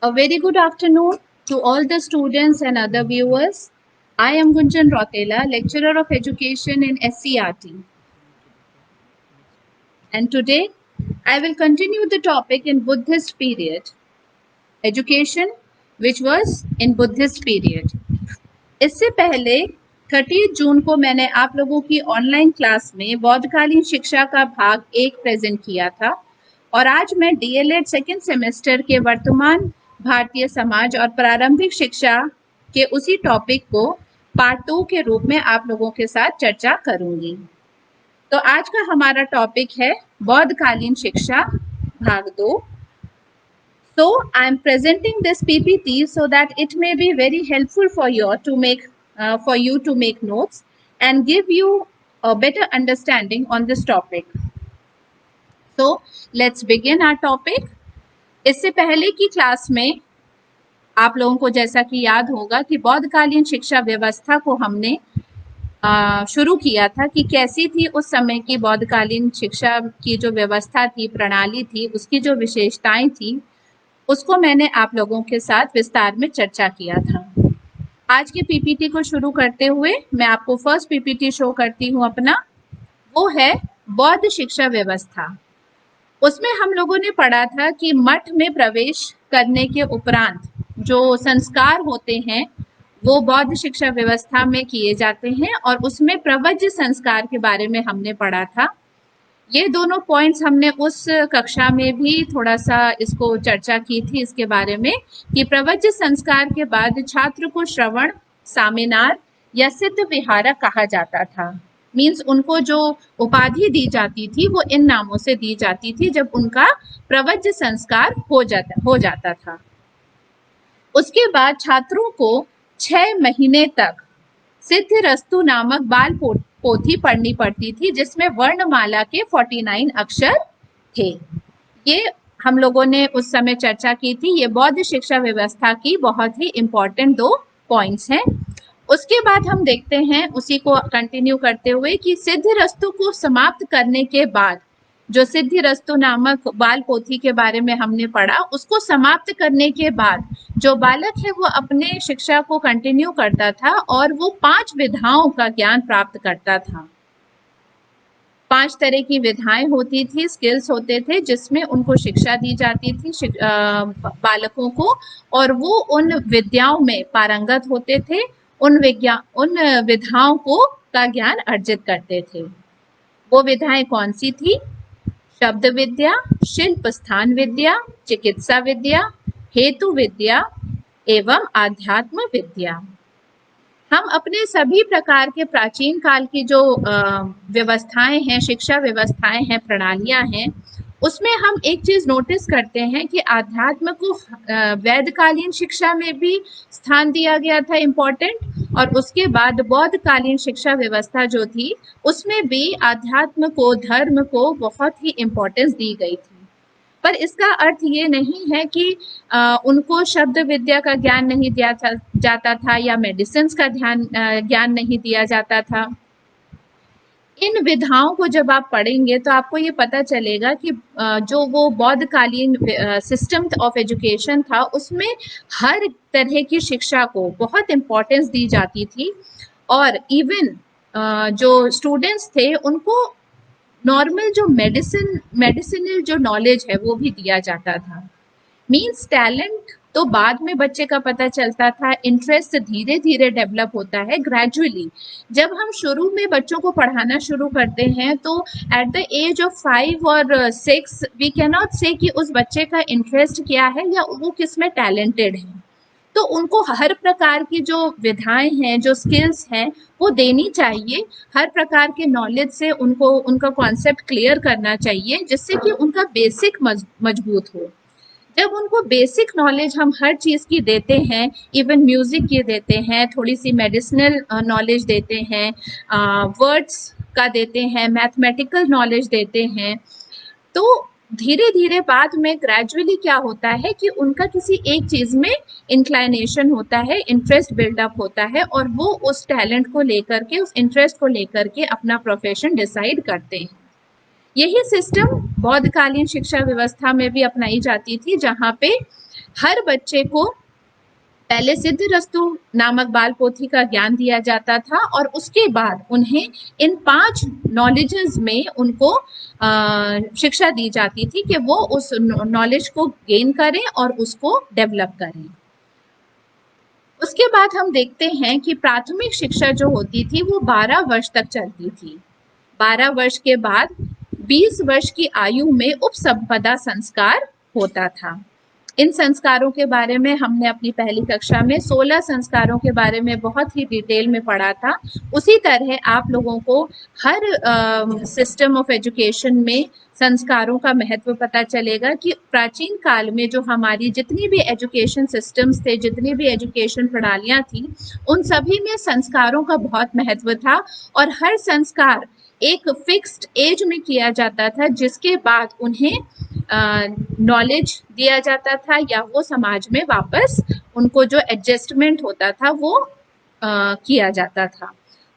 A very good afternoon to all the students and other viewers. I am Gunjan Rotela, lecturer of education in SCRT. And today I will continue the topic in Buddhist period, education which was in Buddhist period. इससे पहले 30 जून को मैंने आप लोगों की online class में बौद्धकालीन शिक्षा का भाग 1 प्रेजेंट किया था और आज मैं डीएलएड सेकेंड सेमेस्टर के वर्तमान भारतीय समाज और प्रारंभिक शिक्षा के उसी टॉपिक को पार्ट 2 के रूप में आप लोगों के साथ चर्चा करूंगी। तो आज का हमारा टॉपिक है बौद्धकालीन शिक्षा भाग 2। So I am presenting this PPT so that it may be very helpful for you to make notes and give you a better understanding on this topic. So let's begin our topic. इससे पहले की class में आप लोगों को जैसा कि याद होगा कि बौद्धकालीन शिक्षा व्यवस्था को हमने शुरू किया था कि कैसी थी उस समय की बौद्धकालीन शिक्षा की जो व्यवस्था थी, प्रणाली थी, उसकी जो विशेषताएं थी, उसको मैंने आप लोगों के साथ विस्तार में चर्चा किया था। आज के पीपीटी को शुरू करते हुए मैं आपको फर्स्ट पीपीटी शो करती हूँ अपना, वो है बौद्ध शिक्षा व्यवस्था। उसमें हम लोगों ने पढ़ा था कि मठ में प्रवेश करने के उपरांत जो संस्कार होते हैं वो बौद्ध शिक्षा व्यवस्था में किए जाते हैं और उसमें प्रवज्य संस्कार के बारे में हमने पढ़ा था। ये दोनों पॉइंट्स हमने उस कक्षा में भी थोड़ा सा इसको चर्चा की थी इसके बारे में कि प्रवज्य संस्कार के बाद छात्र को श्रवण, सामिनार या सिद्ध विहारक कहा जाता था। मीन्स उनको जो उपाधि दी जाती थी वो इन नामों से दी जाती थी जब उनका प्रवज्य संस्कार हो जाता था। उसके बाद छात्रों को 6 महीने तक सिद्धिरस्तु नामक बाल पोथी पढ़नी पड़ती थी जिसमें वर्णमाला के 49 अक्षर थे। ये हम लोगों ने उस समय चर्चा की थी। ये बौद्ध शिक्षा व्यवस्था की बहुत ही इम्पोर्टेंट 2 पॉइंट्स हैं। उसके बाद हम देखते हैं उसी को कंटिन्यू करते हुए कि सिद्धिरस्तु को समाप्त करने के बाद जो सिद्धिरस्तु नामक बाल पोथी के बारे में हमने पढ़ा, उसको समाप्त करने के बाद जो बालक है वो अपने शिक्षा को कंटिन्यू करता था और वो 5 विधाओं का ज्ञान प्राप्त करता था। 5 तरह की विधाएं होती थी, स्किल्स होते थे जिसमें उनको शिक्षा दी जाती थी बालकों को, और वो उन विद्याओं में पारंगत होते थे, उन विधाओं को का ज्ञान अर्जित करते थे। वो विधाएं कौन सी थी? शब्द विद्या, शिल्प स्थान विद्या, चिकित्सा विद्या, हेतु विद्या एवं आध्यात्म विद्या। हम अपने सभी प्रकार के प्राचीन काल की जो व्यवस्थाएं हैं, शिक्षा व्यवस्थाएं हैं, प्रणालियां हैं, उसमें हम एक चीज नोटिस करते हैं कि आध्यात्म को वैदिककालीन शिक्षा में भी स्थान दिया गया था इम्पोर्टेंट, और उसके बाद बौद्धकालीन शिक्षा व्यवस्था जो थी उसमें भी आध्यात्म को, धर्म को बहुत ही इम्पोर्टेंस दी गई थी। पर इसका अर्थ ये नहीं है कि उनको शब्द विद्या का ज्ञान नहीं दिया जाता था या मेडिसिन का ज्ञान नहीं दिया जाता था। इन विधाओं को जब आप पढ़ेंगे तो आपको ये पता चलेगा कि जो वो बौद्धकालीन सिस्टम ऑफ एजुकेशन था उसमें हर तरह की शिक्षा को बहुत इम्पोर्टेंस दी जाती थी, और इवन जो स्टूडेंट्स थे उनको नॉर्मल जो मेडिसिनल जो नॉलेज है वो भी दिया जाता था। मीन्स टैलेंट तो बाद में बच्चे का पता चलता था, इंटरेस्ट धीरे धीरे डेवलप होता है ग्रेजुअली। जब हम शुरू में बच्चों को पढ़ाना शुरू करते हैं तो एट द एज ऑफ 5 और 6 वी कैन नॉट से कि उस बच्चे का इंटरेस्ट क्या है या वो किस में टैलेंटेड है। तो उनको हर प्रकार की जो विधाएं हैं, जो स्किल्स हैं, वो देनी चाहिए। हर प्रकार के नॉलेज से उनको उनका कॉन्सेप्ट क्लियर करना चाहिए जिससे कि उनका बेसिक मजबूत हो। जब उनको बेसिक नॉलेज हम हर चीज़ की देते हैं, इवन म्यूज़िक की देते हैं, थोड़ी सी मेडिसिनल नॉलेज देते हैं, वर्ड्स का देते हैं, मैथमेटिकल नॉलेज देते हैं, तो धीरे धीरे बाद में ग्रेजुअली क्या होता है कि उनका किसी एक चीज़ में इंक्लाइनेशन होता है, इंटरेस्ट बिल्डअप होता है, और वो उस टैलेंट को लेकर के, उस इंटरेस्ट को लेकर के अपना प्रोफेशन डिसाइड करते हैं। यही सिस्टम बौद्धकालीन शिक्षा व्यवस्था में भी अपनाई जाती थी, जहाँ पे हर बच्चे को पहले सिद्धरस्तु नामक बाल पोथी का ज्ञान दिया जाता था और उसके बाद उन्हें इन 5 नॉलेजेस में उनको शिक्षा दी जाती थी कि वो उस नॉलेज को गेन करें और उसको डेवलप करें। उसके बाद हम देखते हैं कि प्राथमिक शिक्षा जो होती थी वो 12 वर्ष तक चलती थी। 12 वर्ष के बाद 20 वर्ष की आयु में उपसंपदा संस्कार होता था। इन संस्कारों के बारे में हमने अपनी पहली कक्षा में 16 संस्कारों के बारे में बहुत ही डिटेल में पढ़ा था। उसी तरह आप लोगों को हर सिस्टम ऑफ एजुकेशन में संस्कारों का महत्व पता चलेगा कि प्राचीन काल में जो हमारी जितनी भी एजुकेशन सिस्टम्स थे, जितनी भी एजुकेशन प्रणालियां थी, उन सभी में संस्कारों का बहुत महत्व था और हर संस्कार एक फिक्स्ड एज में किया जाता था जिसके बाद उन्हें नॉलेज दिया जाता था या वो समाज में वापस उनको जो एडजस्टमेंट होता था वो किया जाता था।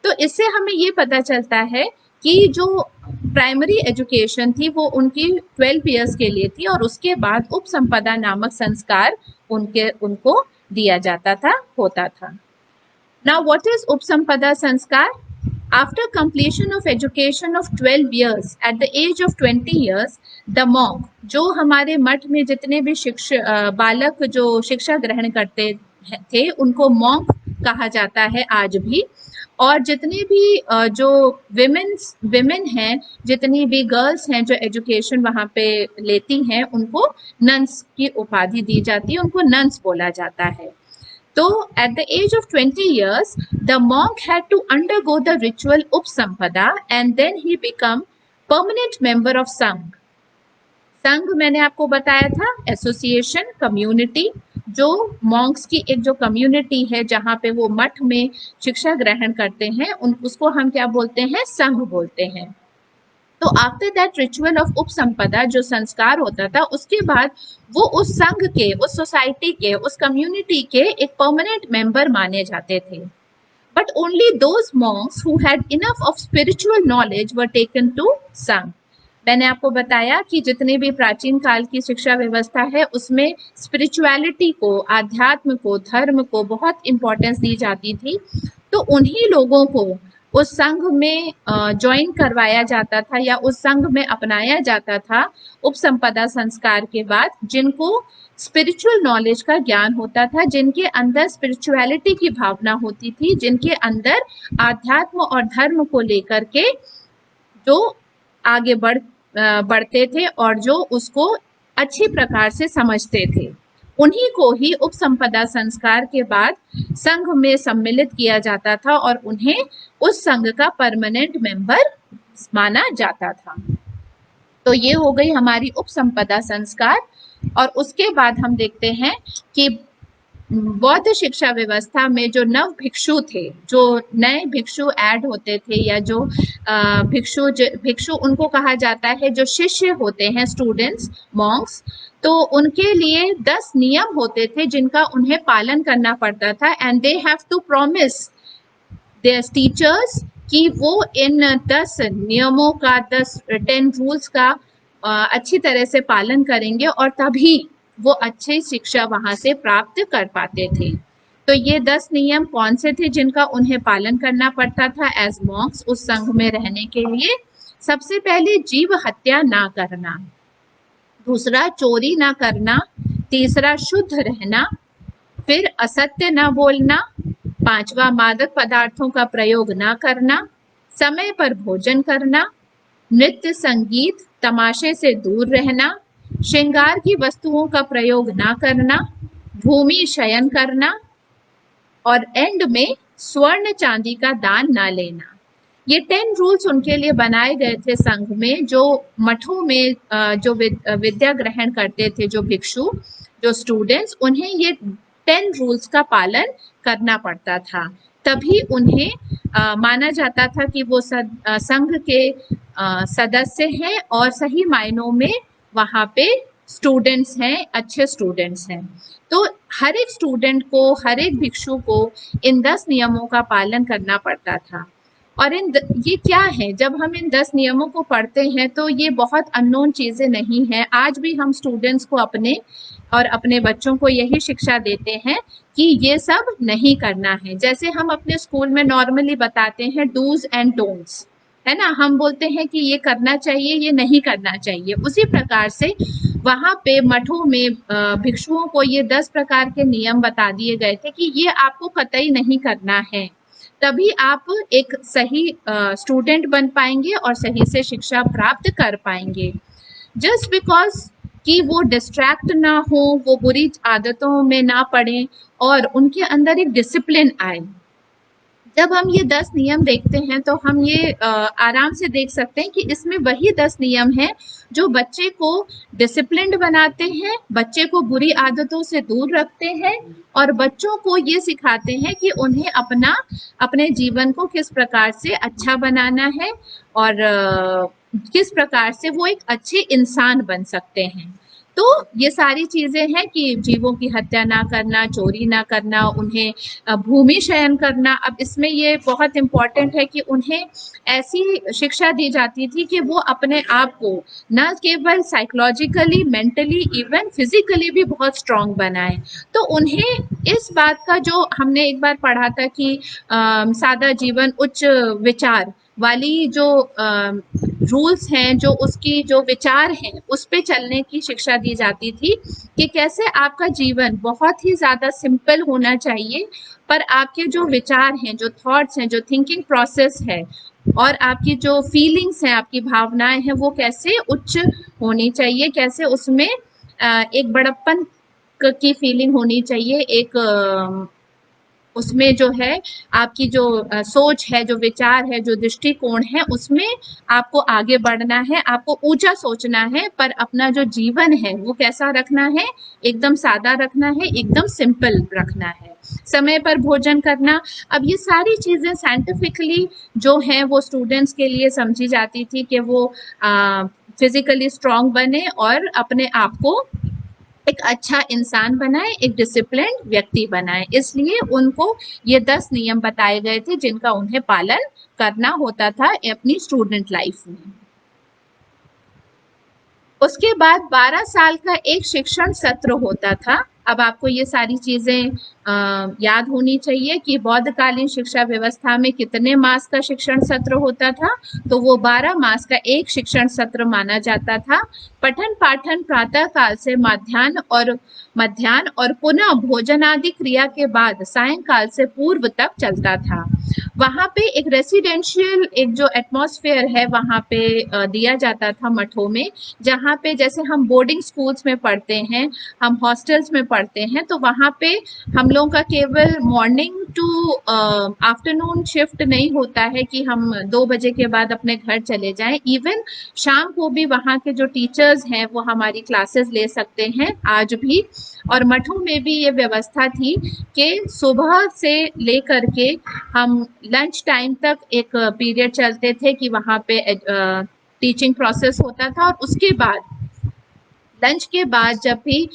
तो इससे हमें ये पता चलता है कि जो प्राइमरी एजुकेशन थी वो उनकी 12 ईयर्स के लिए थी और उसके बाद उपसंपदा नामक संस्कार उनको दिया जाता था, होता था। Now what is उपसंपदा संस्कार? After completion of education of 12 years, at the age of 20 years, the monk, जो हमारे मठ में जितने भी बालक जो शिक्षा ग्रहण करते थे उनको monk कहा जाता है आज भी। और जितने भी जो विमेन हैं, जितनी भी गर्ल्स हैं जो एजुकेशन वहाँ पे लेती हैं, उनको नन्स की उपाधि दी जाती है, उनको नन्स बोला जाता है। So, at the age of 20 years, the monk had to undergo the ritual Upsampada and then he became permanent member of Sangh. संघ मैंने आपको बताया था एसोसिएशन, कम्युनिटी, जो मॉन्क्स की एक जो कम्युनिटी है जहाँ पे वो मठ में शिक्षा ग्रहण करते हैं, उसको हम क्या बोलते हैं? संघ बोलते हैं। तो आफ्टर दैट रिचुअल ऑफ उपसंपदा जो संस्कार होता था, उसके बाद वो उस संघ के, उस सोसाइटी के, उस कम्युनिटी के एक परमानेंट मेंबर माने जाते थे। But only those monks who had enough of spiritual knowledge were taken to Sangha. मैंने आपको बताया कि जितने भी प्राचीन काल की शिक्षा व्यवस्था है उसमें स्पिरिचुअलिटी को, अध्यात्म को, धर्म को बहुत इंपॉर्टेंस दी जाती थी। तो उन्हीं लोगों को उस संघ में ज्वाइन करवाया जाता था या उस संघ में अपनाया जाता था उपसंपदा संस्कार के बाद, जिनको स्पिरिचुअल नॉलेज का ज्ञान होता था, जिनके अंदर स्पिरिचुअलिटी की भावना होती थी, जिनके अंदर आध्यात्म और धर्म को लेकर के जो आगे बढ़ते थे और जो उसको अच्छी प्रकार से समझते थे, उन्हीं को ही उपसंपदा संस्कार के बाद संघ में सम्मिलित किया जाता था और उन्हें उस संघ का परमानेंट मेंबर माना जाता था। तो ये हो गई हमारी उपसंपदा संस्कार। और उसके बाद हम देखते हैं कि बौद्ध शिक्षा व्यवस्था में जो नव भिक्षु थे, जो नए भिक्षु ऐड होते थे या जो भिक्षु उनको कहा जाता है, जो शिष्य होते हैं, स्टूडेंट्स, मॉन्क्स, तो उनके लिए 10 नियम होते थे जिनका उन्हें पालन करना पड़ता था and they have to promise their teachers कि वो इन 10 नियमों का, 10 रूल्स का अच्छी तरह से पालन करेंगे और तभी वो अच्छी शिक्षा वहां से प्राप्त कर पाते थे। तो ये 10 नियम कौन से थे जिनका उन्हें पालन करना पड़ता था एज मॉन्क्स उस संघ में रहने के लिए? सबसे पहले जीव हत्या ना करना, दूसरा चोरी ना करना, तीसरा शुद्ध रहना, फिर असत्य ना बोलना, पांचवा मादक पदार्थों का प्रयोग ना करना, समय पर भोजन करना, नृत्य, संगीत, तमाशे से दूर रहना, श्रृंगार की वस्तुओं का प्रयोग ना करना, भूमि शयन करना और एंड में स्वर्ण चांदी का दान ना लेना। ये 10 रूल्स उनके लिए बनाए गए थे संघ में। जो मठों में जो विद्या ग्रहण करते थे, जो भिक्षु, जो स्टूडेंट्स, उन्हें ये 10 रूल्स का पालन करना पड़ता था, तभी उन्हें माना जाता था कि वो संघ के सदस्य हैं और सही मायनों में वहाँ पे स्टूडेंट्स हैं, अच्छे स्टूडेंट्स हैं। तो हर एक स्टूडेंट को, हर एक भिक्षु को इन 10 नियमों का पालन करना पड़ता था। और ये क्या है, जब हम इन 10 नियमों को पढ़ते हैं तो ये बहुत अननोन चीजें नहीं हैं। आज भी हम स्टूडेंट्स को अपने और अपने बच्चों को यही शिक्षा देते हैं कि ये सब नहीं करना है। जैसे हम अपने स्कूल में नॉर्मली बताते हैं डूज एंड डोंट्स, है ना, हम बोलते हैं कि ये करना चाहिए, ये नहीं करना चाहिए। उसी प्रकार से वहां पे मठों में भिक्षुओं को ये 10 प्रकार के नियम बता दिए गए थे कि ये आपको कतई नहीं करना है। तभी आप एक सही स्टूडेंट बन पाएंगे और सही से शिक्षा प्राप्त कर पाएंगे। जस्ट बिकॉज कि वो डिस्ट्रैक्ट ना हो, वो बुरी आदतों में ना पड़े और उनके अंदर एक डिसिप्लिन आए। जब हम ये 10 नियम देखते हैं तो हम ये आराम से देख सकते हैं कि इसमें वही 10 नियम हैं जो बच्चे को डिसिप्लिन्ड बनाते हैं, बच्चे को बुरी आदतों से दूर रखते हैं और बच्चों को ये सिखाते हैं कि उन्हें अपने जीवन को किस प्रकार से अच्छा बनाना है और किस प्रकार से वो एक अच्छे इंसान बन सकते हैं। तो ये सारी चीजें हैं कि जीवों की हत्या ना करना, चोरी ना करना, उन्हें भूमि शयन करना। अब इसमें ये बहुत इम्पोर्टेंट है कि उन्हें ऐसी शिक्षा दी जाती थी कि वो अपने आप को न केवल साइकोलॉजिकली, मेंटली, इवन फिजिकली भी बहुत स्ट्रांग बनाए। तो उन्हें इस बात का, जो हमने एक बार पढ़ा था कि सादा जीवन उच्च विचार वाली जो रूल्स हैं, जो उसकी जो विचार हैं, उस पे चलने की शिक्षा दी जाती थी कि कैसे आपका जीवन बहुत ही ज़्यादा सिंपल होना चाहिए, पर आपके जो विचार हैं, जो थॉट्स हैं, जो थिंकिंग प्रोसेस है और आपकी जो फीलिंग्स हैं, आपकी भावनाएं हैं, वो कैसे उच्च होनी चाहिए, कैसे उसमें एक बड़प्पन की फीलिंग होनी चाहिए, एक उसमें जो है आपकी जो सोच है, जो विचार है, जो दृष्टिकोण है, उसमें आपको आगे बढ़ना है, आपको ऊंचा सोचना है, पर अपना जो जीवन है वो कैसा रखना है, एकदम सादा रखना है, एकदम सिंपल रखना है, समय पर भोजन करना। अब ये सारी चीजें साइंटिफिकली जो है वो स्टूडेंट्स के लिए समझी जाती थी कि वो फिजिकली स्ट्रांग बने और अपने आप को एक अच्छा इंसान बनाए, एक डिसिप्लिन्ड व्यक्ति बनाए। इसलिए उनको ये 10 नियम बताए गए थे जिनका उन्हें पालन करना होता था अपनी स्टूडेंट लाइफ में। उसके बाद 12 साल का एक शिक्षण सत्र होता था। अब आपको ये सारी चीजें याद होनी चाहिए कि बौद्धकालीन शिक्षा व्यवस्था में कितने मास का शिक्षण सत्र होता था, तो वो 12 मास का एक शिक्षण सत्र माना जाता था। पठन पाठन प्रातः काल से मध्याह्न और पुनः भोजन आदि क्रिया के बाद सायंकाल से पूर्व तक चलता था। वहां पे एक रेसिडेंशियल एक जो एटमॉस्फेयर है वहां पे दिया जाता था मठों में, जहाँ पे जैसे हम बोर्डिंग स्कूल्स में पढ़ते हैं, हम हॉस्टल्स में पढ़ते हैं, तो वहाँ पे हम लोगों का केवल मॉर्निंग टू आफ्टरनून शिफ्ट नहीं होता है कि हम 2 बजे के बाद अपने घर चले जाएं। इवन शाम को भी वहाँ के जो टीचर्स हैं वो हमारी क्लासेस ले सकते हैं आज भी। और मठों में भी ये व्यवस्था थी कि सुबह से लेकर के हम लंच टाइम तक एक पीरियड चलते थे कि वहाँ पे टीचिंग प्रोसेस होता था, और उसके बाद लंच के बाद जब भी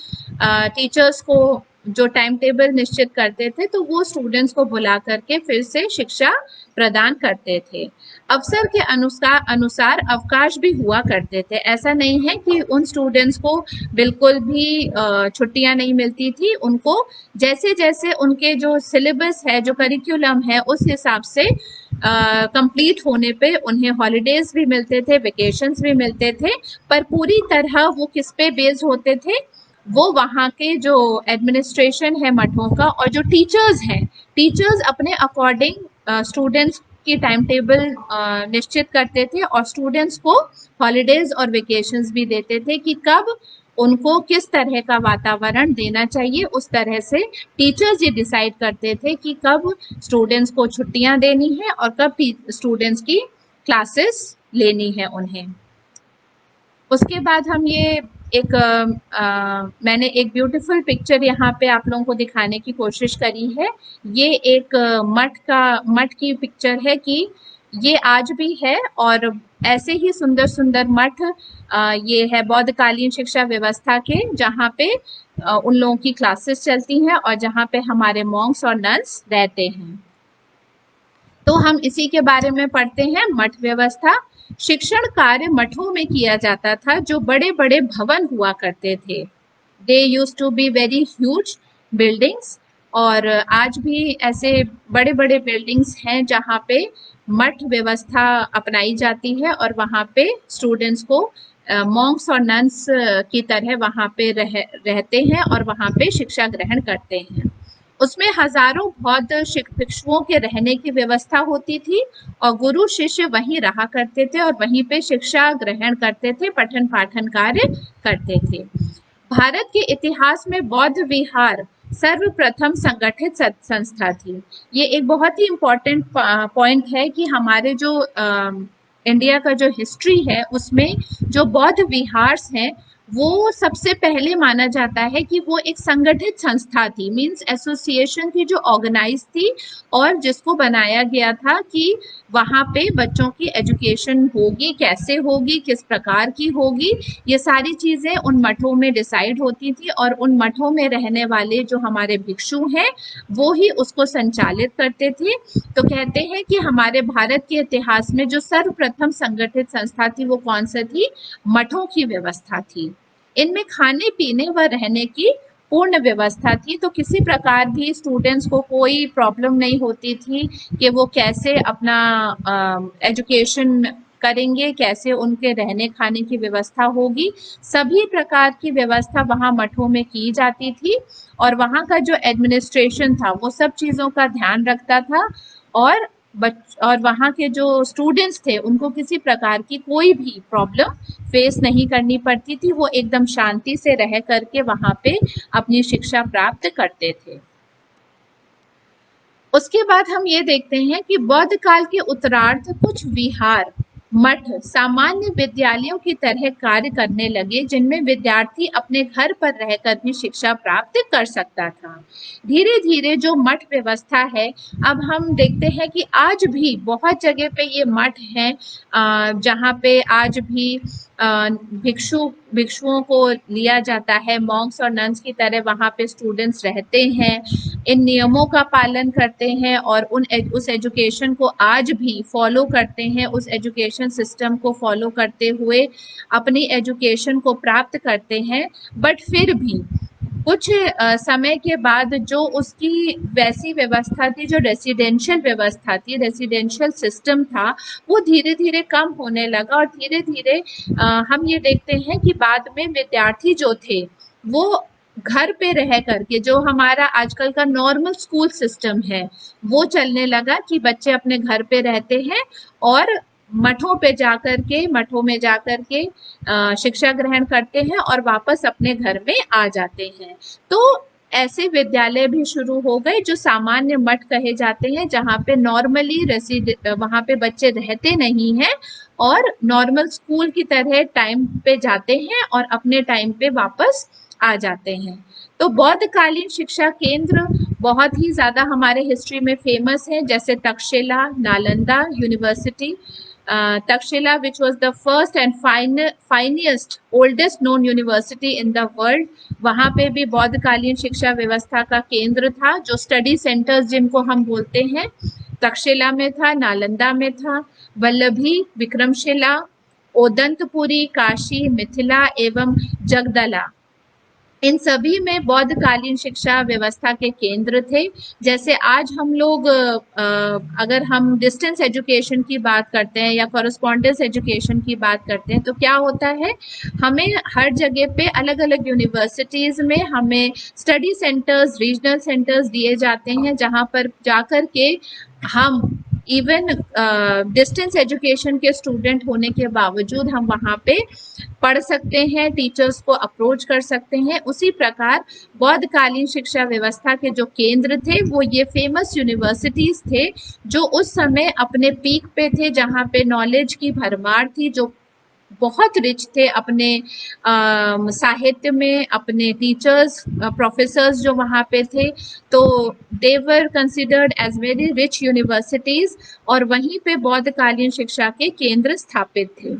टीचर्स को जो टाइम टेबल निश्चित करते थे तो वो स्टूडेंट्स को बुला करके फिर से शिक्षा प्रदान करते थे। अवसर के अनुसार अवकाश भी हुआ करते थे। ऐसा नहीं है कि उन स्टूडेंट्स को बिल्कुल भी छुट्टियां नहीं मिलती थी। उनको जैसे जैसे उनके जो सिलेबस है, जो करिकुलम है, उस हिसाब से कंप्लीट होने पे उन्हें हॉलीडेज भी मिलते थे, वेकेशंस भी मिलते थे, पर पूरी तरह वो किस पे बेस्ड होते थे, वो वहाँ के जो एडमिनिस्ट्रेशन है मठों का और जो टीचर्स हैं, टीचर्स अपने अकॉर्डिंग स्टूडेंट्स की टाइम टेबल निश्चित करते थे और स्टूडेंट्स को हॉलीडेज और वेकेशंस भी देते थे कि कब उनको किस तरह का वातावरण देना चाहिए। उस तरह से टीचर्स ये डिसाइड करते थे कि कब स्टूडेंट्स को छुट्टियां देनी है और कब स्टूडेंट्स की क्लासेस लेनी है उन्हें। उसके बाद हम ये एक मैंने एक ब्यूटीफुल पिक्चर यहाँ पे आप लोगों को दिखाने की कोशिश करी है। ये एक मठ की पिक्चर है कि ये आज भी है, और ऐसे ही सुंदर सुंदर मठ ये है बौद्धकालीन शिक्षा व्यवस्था के, जहाँ पे उन लोगों की क्लासेस चलती हैं और जहाँ पे हमारे मॉन्क्स और नन्स रहते हैं। तो हम इसी के बारे में पढ़ते हैं। मठ व्यवस्था। शिक्षण कार्य मठों में किया जाता था, जो बड़े बड़े भवन हुआ करते थे। They use to be very huge buildings, और आज भी ऐसे बड़े बड़े बिल्डिंग्स हैं जहाँ पे मठ व्यवस्था अपनाई जाती है, और वहाँ पे स्टूडेंट्स को मॉन्क्स और नन्स की तरह वहाँ पे रहते हैं और वहाँ पे शिक्षा ग्रहण करते हैं। उसमें हजारों बौद्ध भिक्षुओं के रहने की व्यवस्था होती थी, और गुरु शिष्य वहीं रहा करते थे और वहीं पे शिक्षा ग्रहण करते थे, पठन पाठन कार्य करते थे। भारत के इतिहास में बौद्ध विहार सर्वप्रथम संगठित संस्था थी। ये एक बहुत ही इम्पोर्टेंट पॉइंट है कि हमारे जो इंडिया का जो हिस्ट्री है उसमें जो बौद्ध विहार्स हैं वो सबसे पहले माना जाता है कि वो एक संगठित संस्था थी, मींस एसोसिएशन थी जो ऑर्गेनाइज थी, और जिसको बनाया गया था कि वहाँ पे बच्चों की एजुकेशन होगी, कैसे होगी, किस प्रकार की होगी, ये सारी चीज़ें उन मठों में डिसाइड होती थी, और उन मठों में रहने वाले जो हमारे भिक्षु हैं वो ही उसको संचालित करते थे। तो कहते हैं कि हमारे भारत के इतिहास में जो सर्वप्रथम संगठित संस्था थी वो कौन सी थी? मठों की व्यवस्था थी। इनमें खाने पीने व रहने की पूर्ण व्यवस्था थी, तो किसी प्रकार भी स्टूडेंट्स को कोई प्रॉब्लम नहीं होती थी कि वो कैसे अपना एजुकेशन करेंगे, कैसे उनके रहने खाने की व्यवस्था होगी। सभी प्रकार की व्यवस्था वहाँ मठों में की जाती थी, और वहाँ का जो एडमिनिस्ट्रेशन था वो सब चीज़ों का ध्यान रखता था, और वहाँ के जो स्टूडेंट्स थे उनको किसी प्रकार की कोई भी प्रॉब्लम फेस नहीं करनी पड़ती थी। वो एकदम शांति से रह करके वहाँ पे अपनी शिक्षा प्राप्त करते थे। उसके बाद हम ये देखते हैं कि बौद्ध काल के उत्तरार्ध कुछ विहार मठ सामान्य विद्यालयों की तरह कार्य करने लगे, जिनमें विद्यार्थी अपने घर पर रहकर भी शिक्षा प्राप्त कर सकता था। धीरे धीरे जो मठ व्यवस्था है, अब हम देखते हैं कि आज भी बहुत जगह पे ये मठ हैं जहाँ पे आज भी भिक्षुओं को लिया जाता है, मॉन्क्स और नन्स की तरह वहाँ पे स्टूडेंट्स रहते हैं, इन नियमों का पालन करते हैं, और उस एजुकेशन को आज भी फॉलो करते हैं, उस एजुकेशन सिस्टम को फॉलो करते हुए अपनी एजुकेशन को प्राप्त करते हैं। बट फिर भी कुछ समय के बाद जो उसकी वैसी व्यवस्था थी, जो रेसिडेंशियल व्यवस्था थी, रेसिडेंशियल सिस्टम था, वो धीरे धीरे कम होने लगा, और धीरे धीरे हम ये देखते हैं कि बाद में विद्यार्थी जो थे वो घर पे रह करके, जो हमारा आजकल का नॉर्मल स्कूल सिस्टम है वो चलने लगा, कि बच्चे अपने घर पे रहते हैं और मठों में जाकर के शिक्षा ग्रहण करते हैं और वापस अपने घर में आ जाते हैं। तो ऐसे विद्यालय भी शुरू हो गए जो सामान्य मठ कहे जाते हैं, जहाँ पे नॉर्मली वहाँ पे बच्चे रहते नहीं हैं और नॉर्मल स्कूल की तरह टाइम पे जाते हैं और अपने टाइम पे वापस आ जाते हैं। तो बौद्ध कालीन शिक्षा केंद्र बहुत ही ज़्यादा हमारे हिस्ट्री में फेमस है, जैसे Takshashila, Nalanda university. Takshashila which was the first and finest oldest known university in the world, वहाँ पे भी बौद्ध कालीन शिक्षा व्यवस्था का केंद्र था, जो स्टडी सेंटर्स जिनको हम बोलते हैं, तक्षशिला में था, नालंदा में था, वल्लभी, विक्रमशिला, ओदंतपुरी, काशी, मिथिला एवं जगदला, इन सभी में बौद्ध कालीन शिक्षा व्यवस्था के केंद्र थे। जैसे आज हम लोग अगर हम डिस्टेंस एजुकेशन की बात करते हैं या कॉरेस्पॉन्डेंस एजुकेशन की बात करते हैं, तो क्या होता है, हमें हर जगह पे अलग अलग यूनिवर्सिटीज़ में हमें स्टडी सेंटर्स, रीजनल सेंटर्स दिए जाते हैं, जहाँ पर जाकर के हम इवन डिस्टेंस एजुकेशन के स्टूडेंट होने के बावजूद हम वहाँ पे पढ़ सकते हैं, टीचर्स को अप्रोच कर सकते हैं। उसी प्रकार बौद्ध कालीन शिक्षा व्यवस्था के जो केंद्र थे वो ये फेमस यूनिवर्सिटीज़ थे, जो उस समय अपने पीक पे थे, जहाँ पे नॉलेज की भरमार थी, जो बहुत रिच थे अपने साहित्य में, अपने टीचर्स, प्रोफेसर्स जो वहाँ पे थे, तो they were considered as very rich universities, और वहीं पे बौद्ध कालीन शिक्षा के केंद्र स्थापित थे।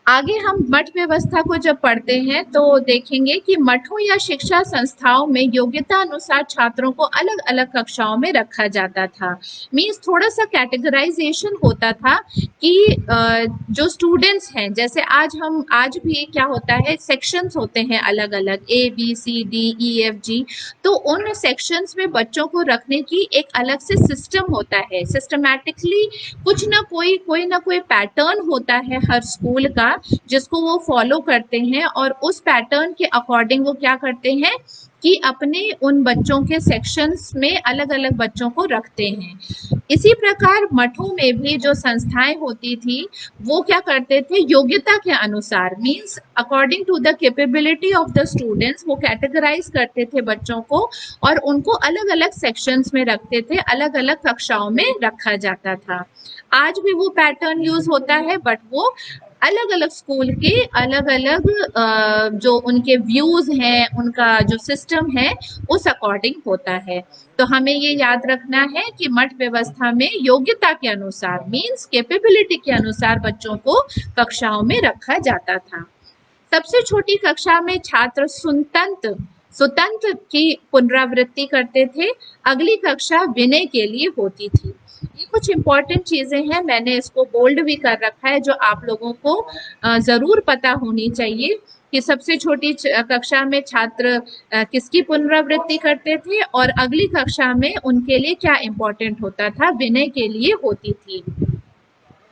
आगे हम मठ व्यवस्था को जब पढ़ते हैं तो देखेंगे कि मठों या शिक्षा संस्थाओं में योग्यता अनुसार छात्रों को अलग अलग कक्षाओं में रखा जाता था। मीन्स थोड़ा सा कैटेगराइजेशन होता था कि जो स्टूडेंट्स हैं, जैसे आज भी क्या होता है, सेक्शंस होते हैं अलग अलग, ABCDEFG। तो उन सेक्शंस में बच्चों को रखने की एक अलग से सिस्टम होता है। सिस्टमैटिकली कुछ ना कोई पैटर्न होता है हर स्कूल का, जिसको वो फॉलो करते हैं और उस पैटर्न के अकॉर्डिंग वो क्या करते हैं कि अपने उन बच्चों के सेक्शंस में अलग अलग बच्चों को रखते हैं। इसी प्रकार मठों में भी जो संस्थाएं होती थी वो क्या करते थे, योग्यता के अनुसार, means according to the capability of the students, वो कैटेगराइज करते थे बच्चों को और उनको अलग अलग सेक्शंस में रखते थे, अलग अलग कक्षाओं में रखा जाता था। आज भी वो पैटर्न यूज होता है, बट वो अलग अलग स्कूल के अलग अलग जो उनके व्यूज हैं, उनका जो सिस्टम है उस अकॉर्डिंग होता है। तो हमें ये याद रखना है कि मठ व्यवस्था में योग्यता के अनुसार, मीन्स कैपेबिलिटी के अनुसार बच्चों को कक्षाओं में रखा जाता था। सबसे छोटी कक्षा में छात्र सुतंत्र की पुनरावृत्ति करते थे। अगली कक्षा विनय के लिए होती थी। ये कुछ इंपॉर्टेंट चीजें हैं, मैंने इसको बोल्ड भी कर रखा है, जो आप लोगों को जरूर पता होनी चाहिए कि सबसे छोटी कक्षा में छात्र किसकी पुनरावृत्ति करते थे और अगली कक्षा में उनके लिए क्या इंपॉर्टेंट होता था, विनय के लिए होती थी।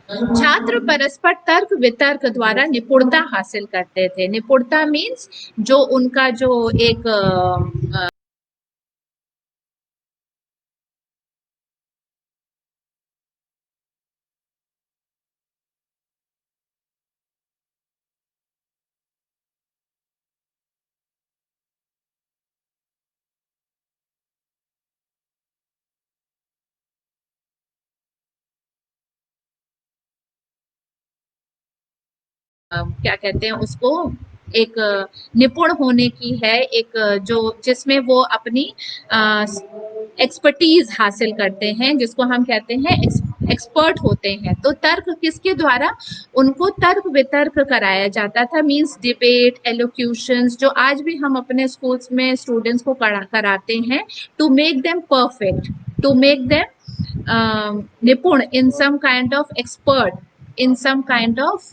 छात्र परस्पर तर्क वितर्क द्वारा निपुणता हासिल करते थे। निपुणता मीन्स जो उनका जो एक क्या कहते हैं उसको, एक निपुण होने की है, एक जो जिसमें वो अपनी एक्सपर्टीज हासिल करते हैं, जिसको हम कहते हैं एक्सपर्ट होते हैं। तो तर्क किसके द्वारा, उनको तर्क वितर्क कराया जाता था, मींस डिबेट, एलोक्यूशंस, जो आज भी हम अपने स्कूल्स में स्टूडेंट्स को कराते हैं, to make them perfect, to make them निपुण in some kind of expert in some kind of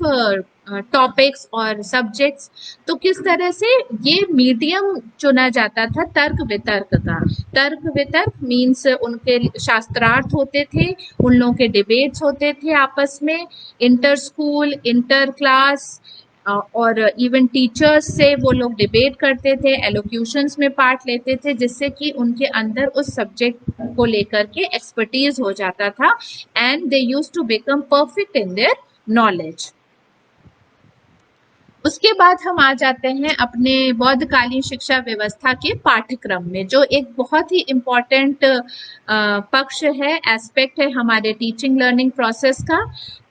topics और सब्जेक्ट्स। तो किस तरह से ये मीडियम चुना जाता था तर्क वितर्क का। तर्क वितर्क मीन्स उनके शास्त्रार्थ होते थे, उन लोगों के डिबेट्स होते थे आपस में, इंटर स्कूल, इंटर क्लास और इवन टीचर्स से वो लोग डिबेट करते थे, एलोक्यूशंस में पार्ट लेते थे, जिससे कि उनके अंदर उस सब्जेक्ट को लेकर के एक्सपर्टीज हो जाता था and they use to become perfect in their knowledge. उसके बाद हम आ जाते हैं अपने बौद्धकालीन शिक्षा व्यवस्था के पाठ्यक्रम में, जो एक बहुत ही इम्पोर्टेंट पक्ष है, एस्पेक्ट है हमारे टीचिंग लर्निंग प्रोसेस का।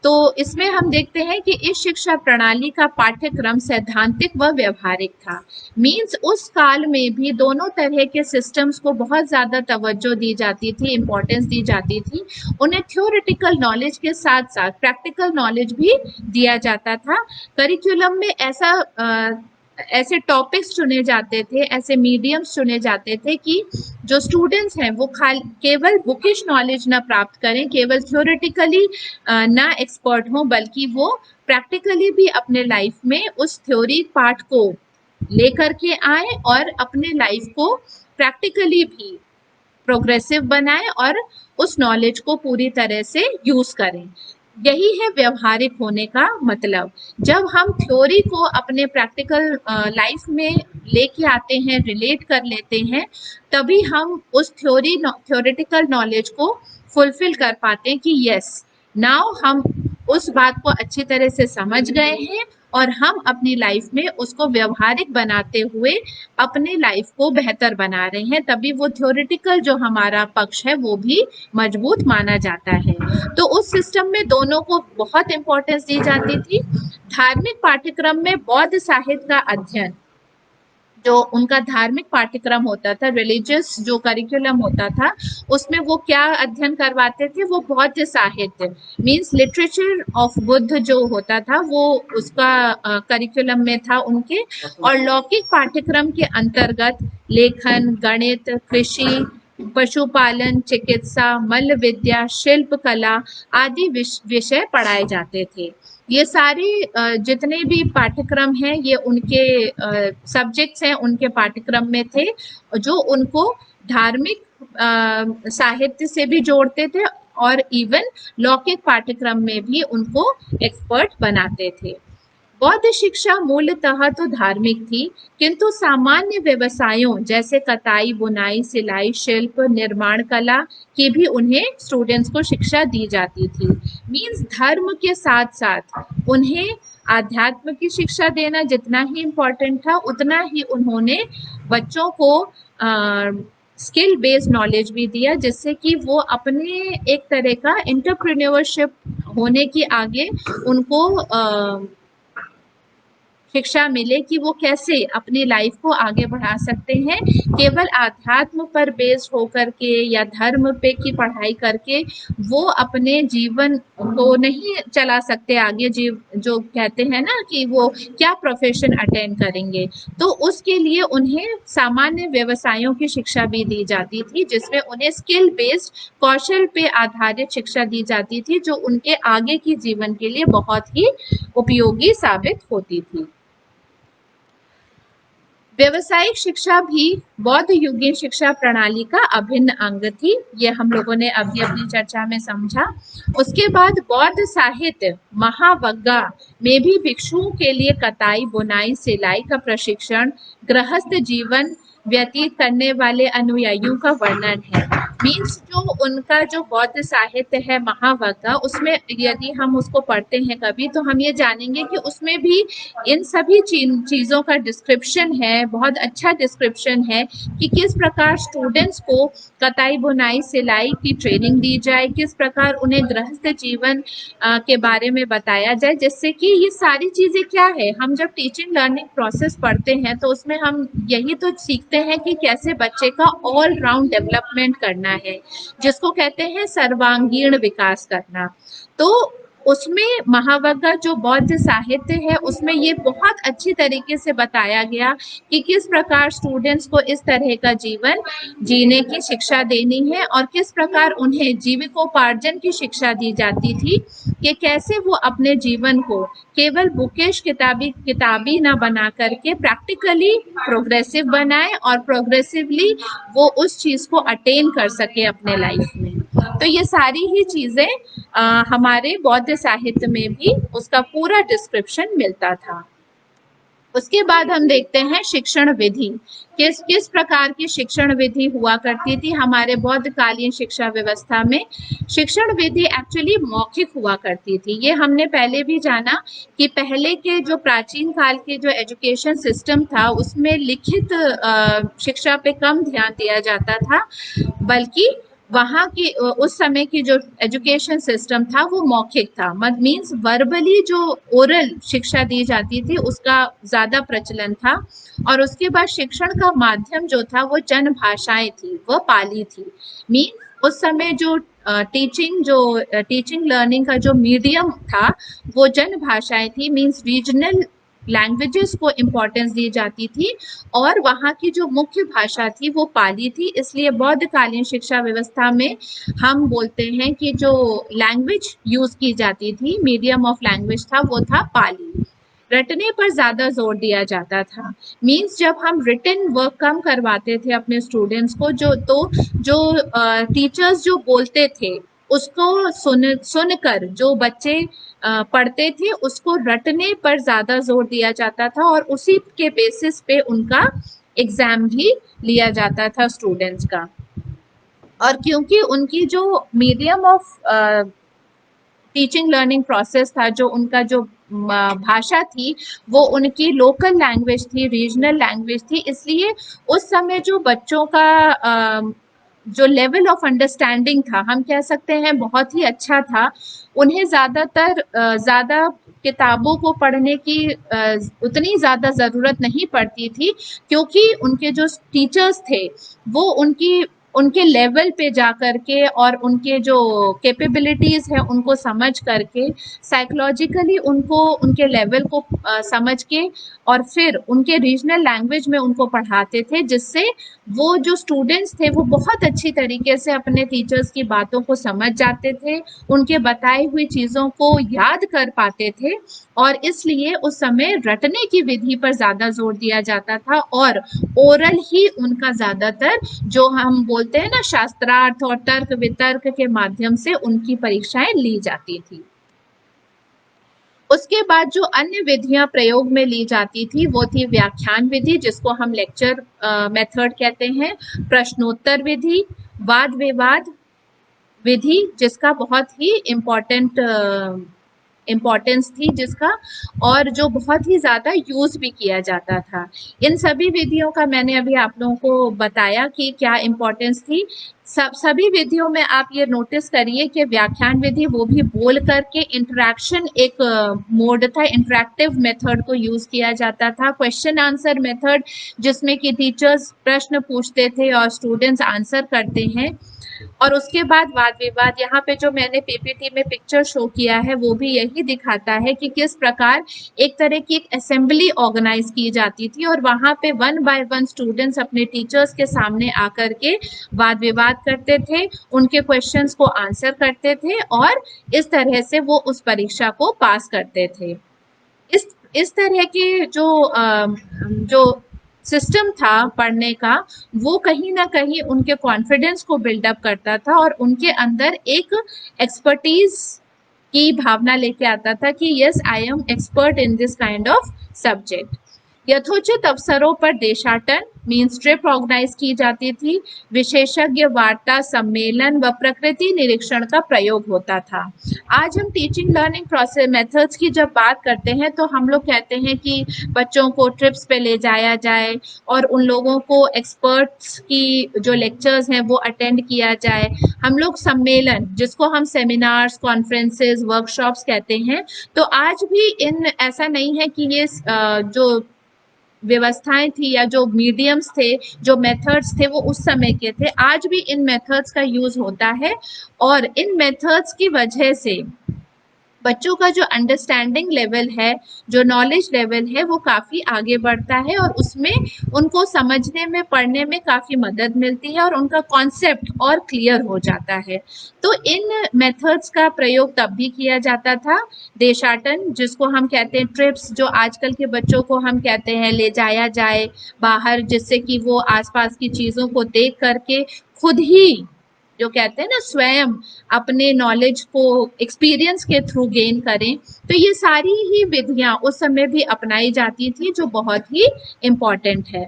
तो इसमें हम देखते हैं कि इस शिक्षा प्रणाली का पाठ्यक्रम सैद्धांतिक व व्यवहारिक था। मीन्स उस काल में भी दोनों तरह के सिस्टम्स को बहुत ज़्यादा तवज्जो दी जाती थी, इम्पोर्टेंस दी जाती थी। उन्हें थ्योरेटिकल नॉलेज के साथ साथ प्रैक्टिकल नॉलेज भी दिया जाता था। करिकुलम में ऐसे टॉपिक्स चुने जाते थे, ऐसे मीडियम्स चुने जाते थे कि जो स्टूडेंट्स हैं वो केवल बुकिश नॉलेज ना प्राप्त करें, केवल थ्योरेटिकली ना एक्सपर्ट हों, बल्कि वो प्रैक्टिकली भी अपने लाइफ में उस थ्योरी पार्ट को लेकर के आए और अपने लाइफ को प्रैक्टिकली भी प्रोग्रेसिव बनाएं और उस नॉलेज को पूरी तरह से यूज करें। यही है व्यवहारिक होने का मतलब। जब हम थ्योरी को अपने प्रैक्टिकल लाइफ में लेके आते हैं, रिलेट कर लेते हैं, तभी हम उस थ्योरेटिकल नॉलेज को फुलफिल कर पाते हैं कि यस, नाउ हम उस बात को अच्छी तरह से समझ गए हैं और हम अपनी लाइफ में उसको व्यवहारिक बनाते हुए अपने लाइफ को बेहतर बना रहे हैं। तभी वो थ्योरेटिकल जो हमारा पक्ष है वो भी मजबूत माना जाता है। तो उस सिस्टम में दोनों को बहुत इंपॉर्टेंस दी जाती थी। धार्मिक पाठ्यक्रम में बौद्ध साहित्य का अध्ययन, जो उनका धार्मिक पाठ्यक्रम होता था, रिलीजियस जो करिकुलम होता था, उसमें वो क्या अध्ययन करवाते थे, वो बौद्ध साहित्य मीन्स लिटरेचर ऑफ बुद्ध जो होता था वो उसका करिकुलम में था उनके। और लौकिक पाठ्यक्रम के अंतर्गत लेखन, गणित, कृषि, पशुपालन, चिकित्सा, मल्ल विद्या, शिल्प कला आदि विषय पढ़ाए जाते थे। ये सारे जितने भी पाठ्यक्रम हैं ये उनके सब्जेक्ट्स हैं, उनके पाठ्यक्रम में थे जो उनको धार्मिक साहित्य से भी जोड़ते थे और इवन लौकिक पाठ्यक्रम में भी उनको एक्सपर्ट बनाते थे। बौद्ध शिक्षा मूलतः तो धार्मिक थी, किंतु सामान्य व्यवसायों जैसे कताई, बुनाई, सिलाई, शिल्प, निर्माण कला की भी उन्हें स्टूडेंट्स को शिक्षा दी जाती थी। मीन्स धर्म के साथ साथ उन्हें आध्यात्म की शिक्षा देना जितना ही इम्पोर्टेंट था, उतना ही उन्होंने बच्चों को स्किल बेस्ड नॉलेज भी दिया, जिससे कि वो अपने एक तरह का एंटरप्रेन्योरशिप होने की आगे उनको शिक्षा मिले कि वो कैसे अपनी लाइफ को आगे बढ़ा सकते हैं। केवल आध्यात्म पर बेस्ड होकर के या धर्म पे की पढ़ाई करके वो अपने जीवन को नहीं चला सकते आगे। जो कहते हैं ना कि वो क्या प्रोफेशन अटेंड करेंगे, तो उसके लिए उन्हें सामान्य व्यवसायों की शिक्षा भी दी जाती थी, जिसमें उन्हें स्किल बेस्ड कौशल पे आधारित शिक्षा दी जाती थी, जो उनके आगे की जीवन के लिए बहुत ही उपयोगी साबित होती थी। व्यावसायिक शिक्षा भी बौद्ध युगीन शिक्षा प्रणाली का अभिन्न अंग थी। ये हम लोगों ने अभी अपनी चर्चा में समझा। उसके बाद बौद्ध साहित्य महावग्गा में भी भिक्षुओं के लिए कताई, बुनाई, सिलाई का प्रशिक्षण, गृहस्थ जीवन व्यतीत करने वाले अनुयायियों का वर्णन है। मीन्स जो उनका जो बौद्ध साहित्य है महावग्गा, उसमें यदि हम उसको पढ़ते हैं कभी तो हम ये जानेंगे कि उसमें भी इन सभी चीज़ों का डिस्क्रिप्शन है, बहुत अच्छा डिस्क्रिप्शन है कि किस प्रकार स्टूडेंट्स को कताई, बुनाई, सिलाई की ट्रेनिंग दी जाए, किस प्रकार उन्हें गृहस्थ जीवन के बारे में बताया जाए, जिससे कि ये सारी चीज़ें क्या है, हम जब टीचिंग लर्निंग प्रोसेस पढ़ते हैं तो उसमें हम यही तो सीखते हैं कि कैसे बच्चे का ऑल राउंड डेवलपमेंट करना है, जिसको कहते हैं सर्वांगीण विकास करना। तो उसमें महावग्गा जो बौद्ध साहित्य है उसमें ये बहुत अच्छी तरीके से बताया गया कि किस प्रकार स्टूडेंट्स को इस तरह का जीवन जीने की शिक्षा देनी है और किस प्रकार उन्हें जीविकोपार्जन की शिक्षा दी जाती थी कि कैसे वो अपने जीवन को केवल बुकिश किताबी ना बना करके प्रैक्टिकली प्रोग्रेसिव बनाए और प्रोग्रेसिवली वो उस चीज़ को अटेन कर सके अपने लाइफ में। तो ये सारी ही चीज़ें हमारे बौद्ध साहित्य में भी उसका पूरा डिस्क्रिप्शन मिलता था। उसके बाद हम देखते हैं शिक्षण विधि, किस प्रकार की शिक्षण विधि हुआ करती थी हमारे बौद्धकालीन शिक्षा व्यवस्था में। शिक्षण विधि एक्चुअली मौखिक हुआ करती थी। ये हमने पहले भी जाना कि पहले के जो प्राचीन काल के जो एजुकेशन सिस्टम था उसमें लिखित शिक्षा पे कम ध्यान दिया जाता था, बल्कि वहाँ की उस समय की जो एजुकेशन सिस्टम था वो मौखिक था, मीन्स वर्बली जो ओरल शिक्षा दी जाती थी उसका ज़्यादा प्रचलन था। और उसके बाद शिक्षण का माध्यम जो था वो जन भाषाएं थी, वह पाली थी। मीन उस समय जो टीचिंग लर्निंग का जो मीडियम था वो जन भाषाएं थी, मीन्स रीजनल लैंग्वेजेस को इम्पोर्टेंस दी जाती थी और वहाँ की जो मुख्य भाषा थी वो पाली थी। इसलिए बौद्धकालीन शिक्षा व्यवस्था में हम बोलते हैं कि जो लैंग्वेज यूज की जाती थी, मीडियम ऑफ लैंग्वेज था वो था पाली। रटने पर ज़्यादा जोर दिया जाता था। मीन्स जब हम रिटन वर्क कम करवाते थे अपने स्टूडेंट्स को, जो टीचर्स जो बोलते थे उसको सुनकर जो बच्चे पढ़ते थे उसको रटने पर ज़्यादा जोर दिया जाता था और उसी के बेसिस पे उनका एग्ज़ाम भी लिया जाता था स्टूडेंट्स का। और क्योंकि उनकी जो medium of teaching learning process था, जो उनका जो भाषा थी वो उनकी लोकल लैंग्वेज थी, रीजनल लैंग्वेज थी, इसलिए उस समय जो बच्चों का जो लेवल ऑफ अंडरस्टैंडिंग था, हम कह सकते हैं बहुत ही अच्छा था। उन्हें ज़्यादा किताबों को पढ़ने की उतनी ज़्यादा ज़रूरत नहीं पड़ती थी, क्योंकि उनके जो टीचर्स थे वो उनके लेवल पे जा करके और उनके जो कैपेबिलिटीज़ है उनको समझ करके, साइकोलॉजिकली उनको उनके लेवल को समझ के और फिर उनके रीजनल लैंग्वेज में उनको पढ़ाते थे, जिससे वो जो स्टूडेंट्स थे वो बहुत अच्छी तरीके से अपने टीचर्स की बातों को समझ जाते थे, उनके बताई हुई चीज़ों को याद कर पाते थे, और इसलिए उस समय रटने की विधि पर ज़्यादा जोर दिया जाता था और ओरल ही उनका ज़्यादातर, जो हम बोलते हैं ना, शास्त्रार्थ और तर्क वितर्क के माध्यम से उनकी परीक्षाएं ली जाती थी। उसके बाद जो अन्य विधियां प्रयोग में ली जाती थी वो थी व्याख्यान विधि, जिसको हम लेक्चर मेथड कहते हैं, प्रश्नोत्तर विधि, वाद विवाद विधि, जिसका बहुत ही इम्पोर्टेंस थी जिसका, और जो बहुत ही ज़्यादा यूज़ भी किया जाता था। इन सभी विधियों का मैंने अभी आप लोगों को बताया कि क्या इम्पोर्टेंस थी। सभी विधियों में आप ये नोटिस करिए कि व्याख्यान विधि वो भी बोल करके, इंटरेक्शन एक मोड था, इंटरेक्टिव मेथड को यूज़ किया जाता था, क्वेश्चन आंसर मेथड जिसमें कि टीचर्स प्रश्न पूछते थे और स्टूडेंट्स आंसर करते हैं, और उसके बाद वाद विवाद। यहाँ पे जो मैंने पीपीटी में पिक्चर शो किया है वो भी यही दिखाता है कि किस प्रकार एक तरह की एक असेंबली ऑर्गेनाइज की जाती थी और वहाँ पे 1 बाय 1 स्टूडेंट्स अपने टीचर्स के सामने आकर के वाद विवाद करते थे, उनके क्वेश्चंस को आंसर करते थे और इस तरह से वो उस परीक्षा को पास करते थे। इस तरह के जो सिस्टम था पढ़ने का, वो कहीं ना कहीं उनके कॉन्फिडेंस को बिल्डअप करता था और उनके अंदर एक एक्सपर्टीज की भावना लेके आता था कि yes, I am expert in this kind of subject. यथोचित अवसरों पर देशाटन मीन्स ट्रिप ऑर्गेनाइज की जाती थी, विशेषज्ञ वार्ता, सम्मेलन व प्रकृति निरीक्षण का प्रयोग होता था। आज हम टीचिंग लर्निंग प्रोसेस मेथड्स की जब बात करते हैं तो हम लोग कहते हैं कि बच्चों को ट्रिप्स पे ले जाया जाए और उन लोगों को एक्सपर्ट्स की जो लेक्चर्स हैं वो अटेंड किया जाए। हम लोग सम्मेलन, जिसको हम सेमिनार्स, कॉन्फ्रेंसेस, वर्कशॉप्स कहते हैं, तो आज भी ऐसा नहीं है कि ये जो व्यवस्थाएं थी या जो मीडियम्स थे, जो मेथड्स थे, वो उस समय के थे। आज भी इन मेथड्स का यूज होता है और इन मेथड्स की वजह से बच्चों का जो अंडरस्टैंडिंग लेवल है, जो नॉलेज लेवल है, वो काफ़ी आगे बढ़ता है और उसमें उनको समझने में, पढ़ने में काफ़ी मदद मिलती है और उनका कॉन्सेप्ट और क्लियर हो जाता है। तो इन मेथड्स का प्रयोग तब भी किया जाता था। देशाटन, जिसको हम कहते हैं ट्रिप्स, जो आजकल के बच्चों को हम कहते हैं ले जाया जाए बाहर, जिससे कि वो आसपास की चीज़ों को देख करके खुद ही, जो कहते हैं ना, स्वयं अपने नॉलेज को एक्सपीरियंस के थ्रू गेन करें, तो ये सारी ही विधियां उस समय भी अपनाई जाती थी, जो बहुत ही इम्पोर्टेंट है।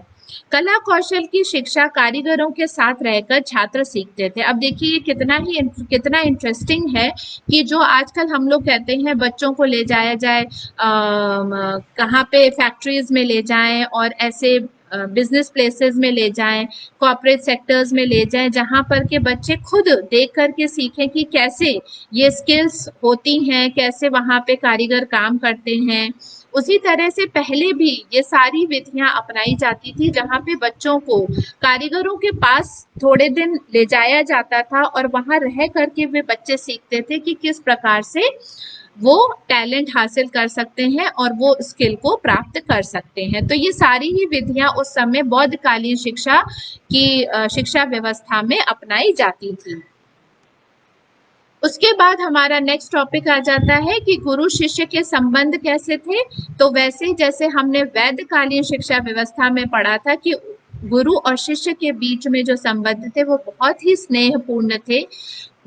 कला कौशल की शिक्षा कारीगरों के साथ रहकर छात्र सीखते थे। अब देखिए कितना इंटरेस्टिंग है कि जो आजकल हम लोग कहते हैं बच्चों को ले जाया जाए, कहाँ पे फैक्ट्रीज में ले जाएं और ऐसे बिजनेस प्लेसेस में ले जाएं, कॉर्पोरेट सेक्टर्स में ले जाएं, जहां पर के बच्चे खुद देख करके सीखें कि कैसे ये स्किल्स होती हैं, कैसे वहां पे कारीगर काम करते हैं। उसी तरह से पहले भी ये सारी विधियां अपनाई जाती थी, जहां पे बच्चों को कारीगरों के पास थोड़े दिन ले जाया जाता था और वहां रह करके वे बच्चे सीखते थे कि किस प्रकार से वो टैलेंट हासिल कर सकते हैं और वो स्किल को प्राप्त कर सकते हैं। तो ये सारी ही विधियां उस समय बौद्धकालीन शिक्षा व्यवस्था में अपनाई जाती थी। उसके बाद हमारा नेक्स्ट टॉपिक आ जाता है कि गुरु शिष्य के संबंध कैसे थे। तो वैसे जैसे हमने वैदिककालीन शिक्षा व्यवस्था में पढ़ा था कि गुरु और शिष्य के बीच में जो संबंध थे वो बहुत ही स्नेहपूर्ण थे।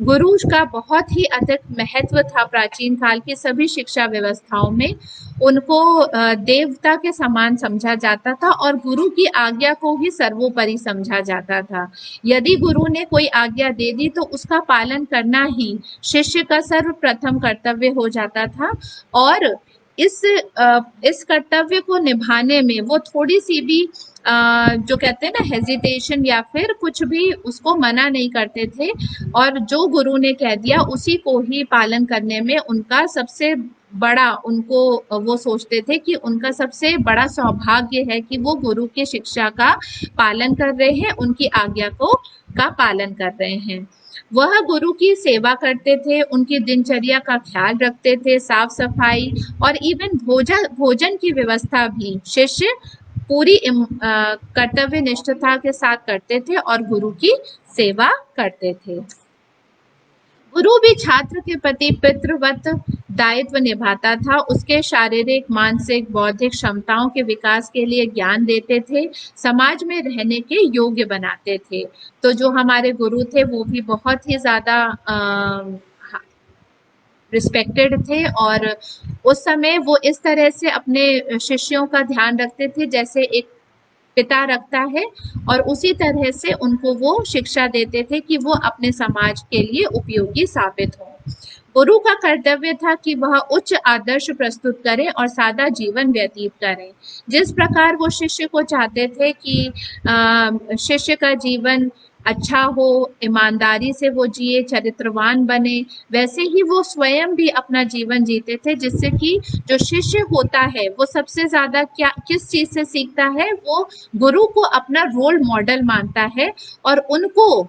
गुरु का बहुत ही अधिक महत्व था प्राचीन काल की सभी शिक्षा व्यवस्थाओं में। उनको देवता के समान समझा जाता था और गुरु की आज्ञा को ही सर्वोपरि समझा जाता था। यदि गुरु ने कोई आज्ञा दे दी तो उसका पालन करना ही शिष्य का सर्वप्रथम कर्तव्य हो जाता था और इस कर्तव्य को निभाने में वो थोड़ी सी भी जो कहते हैं ना हेजिटेशन या फिर कुछ भी उसको मना नहीं करते थे और जो गुरु ने कह दिया उसी को ही पालन करने में उनका सबसे बड़ा उनको वो सोचते थे कि उनका सबसे बड़ा सौभाग्य है कि वो गुरु की शिक्षा का पालन कर रहे हैं, उनकी आज्ञा को का पालन कर रहे हैं। वह गुरु की सेवा करते थे, उनकी दिनचर्या का ख्याल रखते थे, साफ सफाई और इवन भोजन की व्यवस्था भी शिष्य पूरी कर्तव्य निष्ठता के साथ करते थे और गुरु की सेवा करते थे। गुरु भी छात्र के प्रति पितृवत दायित्व निभाता था। उसके शारीरिक, मानसिक, बौद्धिक क्षमताओं के विकास के लिए ज्ञान देते थे, समाज में रहने के योग्य बनाते थे। तो जो हमारे गुरु थे वो भी बहुत ही ज्यादा रिस्पेक्टेड थे और उस समय वो इस तरह से अपने शिष्यों का ध्यान रखते थे जैसे एक पिता रखता है, और उसी तरह से उनको वो शिक्षा देते थे कि वो अपने समाज के लिए उपयोगी साबित हो। गुरु का कर्तव्य था कि वह उच्च आदर्श प्रस्तुत करें और सादा जीवन व्यतीत करें। जिस प्रकार वो शिष्य को चाहते थे कि शिष्य का जीवन अच्छा हो, ईमानदारी से वो जिए, चरित्रवान बने, वैसे ही वो स्वयं भी अपना जीवन जीते थे, जिससे कि जो शिष्य होता है वो सबसे ज्यादा क्या किस चीज से सीखता है, वो गुरु को अपना रोल मॉडल मानता है और उनको